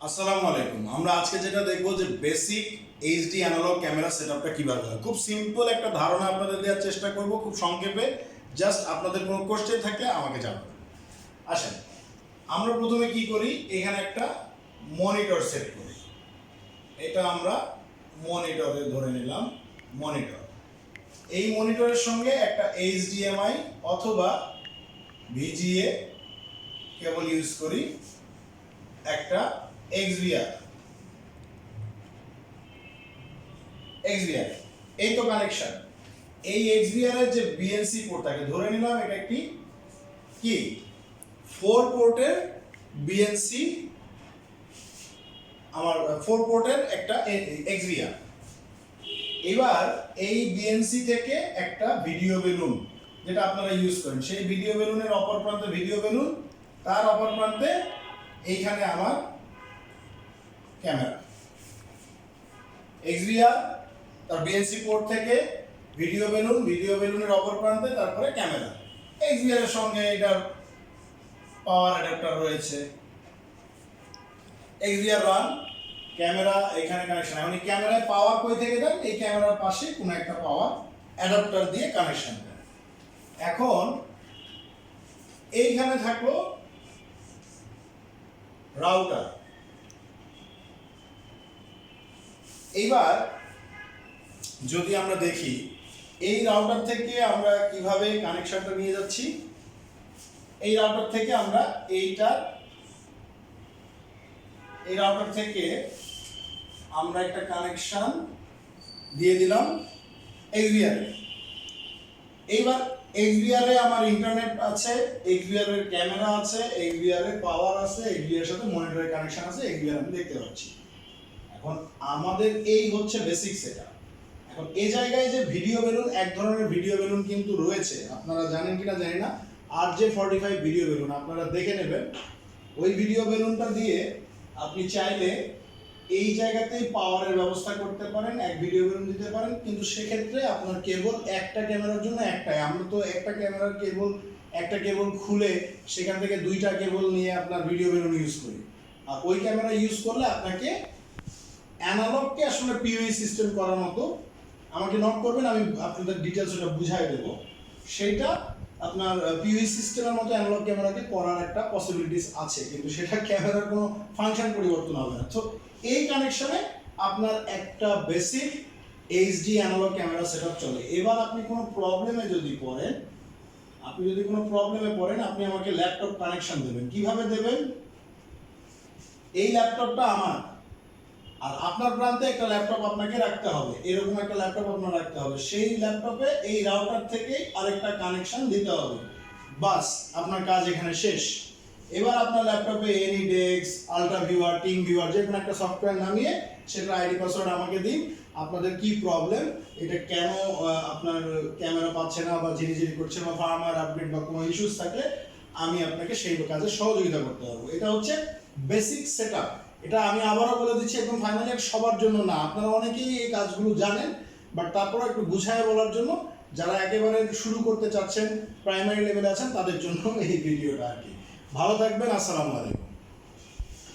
আসসালামু আলাইকুম। আমরা আজকে যেটা দেখবো যে বেসিক এইচডি অ্যানালগ ক্যামেরা সেটআপটা কিভাবে হয়। খুব সিম্পল একটা ধারণা আপনাদের দেওয়ার চেষ্টা করব খুব সংক্ষেপে। জাস্ট আপনাদের কোনো কোশ্চেন থাকলে আমাকে জানাবেন। আসেন, আমরা প্রথমে কি করি, এখানে একটা মনিটর সেট করি। এটা আমরা মনিটরে ধরে নিলাম মনিটর। এই মনিটরের সঙ্গে একটা এইচডিএমআই অথবা ভিজিএ কেবল ইউজ করি, একটা এক্সভিআর এই তো কানেকশন। এই এক্সভিআর এর যে বিএনসি পোর্ট থাকে, ধরে নিলাম এটা একটি কি 4 পোর্টের বিএনসি, আমার 4 পোর্টের একটা এক্সভিআর। এবার এই বিএনসি থেকে একটা ভিডিও বেলুন, যেটা আপনারা ইউজ করেন, সেই ভিডিও বেলুনের অপর প্রান্তে ভিডিও বেলুন, তার অপর প্রান্তে এইখানে আমার ক্যামেরা। এক্সভিআর তার বিএনসি পোর্ট থেকে ভিডিও বেলুন, ভিডিও বেলুনের অপর প্রান্তে তারপরে ক্যামেরা। এক্সভিআর এর সঙ্গে এটার পাওয়ার অ্যাডাপ্টার রয়েছে। এক্সভিআর রান, ক্যামেরা এখানে কানেকশন। এখন এই ক্যামেরায় পাওয়ার কই থেকে দেন? এই ক্যামেরার পাশে কোনো একটা পাওয়ার অ্যাডাপ্টার দিয়ে কানেকশন দেন। এখন এইখানে থাকলো রাউটার। এইবার যদি আমরা দেখি এই রাউটার থেকে আমরা কিভাবে কানেকশনটা নিয়ে যাচ্ছি, এই রাউটার থেকে আমরা এই রাউটার থেকে আমরা একটা কানেকশন দিয়ে দিলাম এক্সভিআর এ। এইবার এক্সভিআর এ আমার ইন্টারনেট আছে, এক্সভিআর এর ক্যামেরা আছে, এক্সভিআর এর পাওয়ার আছে, এক্সভিআর এর সাথে মনিটরের কানেকশন আছে, এক্সভিআর আমি দেখতে পাচ্ছি। এখন আমাদের এই হচ্ছে বেসিক সেটআপ। এখন এই জায়গায় যে ভিডিও বেলুন, এক ধরনের ভিডিও বেলুন কিন্তু রয়েছে, আপনারা জানেন কিনা জানি না, RJ45 ভিডিও বেলুন আপনারা দেখে নেবেন। ওই ভিডিও বেলুনটা দিয়ে আপনি চাইলে এই জায়গাতেই পাওয়ারের ব্যবস্থা করতে পারেন, এক ভিডিও বেলুন দিতে পারেন, কিন্তু সেক্ষেত্রে আপনার কেবল একটা ক্যামেরার জন্য একটাই। আমরা তো একটা ক্যামেরার কেবল, একটা কেবল খুলে সেখান থেকে দুইটা কেবল নিয়ে আপনার ভিডিও বেলুন ইউজ করি। আর ওই ক্যামেরা ইউজ করলে আপনাকে অ্যানালগকে আসলে পিওই সিস্টেম করার মতো, আমাকে নক করবেন, আমি আপনাদের ডিটেলস ওটা বুঝাই দেবো। সেইটা আপনার পিওই সিস্টেমের মতো অ্যানালগ ক্যামেরাকে করার একটা পসিবিলিটিস আছে, কিন্তু সেটা ক্যামেরার কোনো ফাংশন পরিবর্তন হবে না। তো এই কানেকশনে আপনার একটা basic HD analog camera setup চলে। এবার আপনি কোনো প্রবলেমে যদি পড়েন, আপনি আমাকে ল্যাপটপ কানেকশন দেবেন। কিভাবে দেবেন? এই ল্যাপটপটা আমার, আর আপনার প্রান্তে একটা ল্যাপটপ আপনাকে রাখতে হবে, এরকম একটা ল্যাপটপ আপনার রাখতে হবে। সেই ল্যাপটপে এই রাউটার থেকে আরেকটা কানেকশন দিতে হবে, বাস আপনার কাজ এখানে শেষ। এবার আপনার ল্যাপটপে AnyDesk, ultra viewer, team viewer যে কোনো একটা সফটওয়্যার নামিয়ে সেটার আইডি পাসওয়ার্ড আমাকে দিন। আপনাদের কি প্রবলেম, এটা কেন আপনার ক্যামেরা পাচ্ছে না বা ঝিরিঝিরি করছে বা ফার্মওয়্যার আপডেট বা কোনো ইস্যুস থাকলে আমি আপনাকে সেই কাজে সহযোগিতা করতে পারবো। এটা হচ্ছে বেসিক সেটআপ। এটা আমি আবারও বলে দিচ্ছি, একদম ফাইনালি সবার জন্য না, আপনারা অনেকেই এই কাজগুলো জানেন, বাট তারপরে একটু বুঝায় বলার জন্য, যারা একেবারে শুরু করতে চাচ্ছেন, প্রাইমারি লেভেলে আছেন, তাদের জন্য এই ভিডিওটা আর কি। ভালো থাকবেন, আসসালামু আলাইকুম।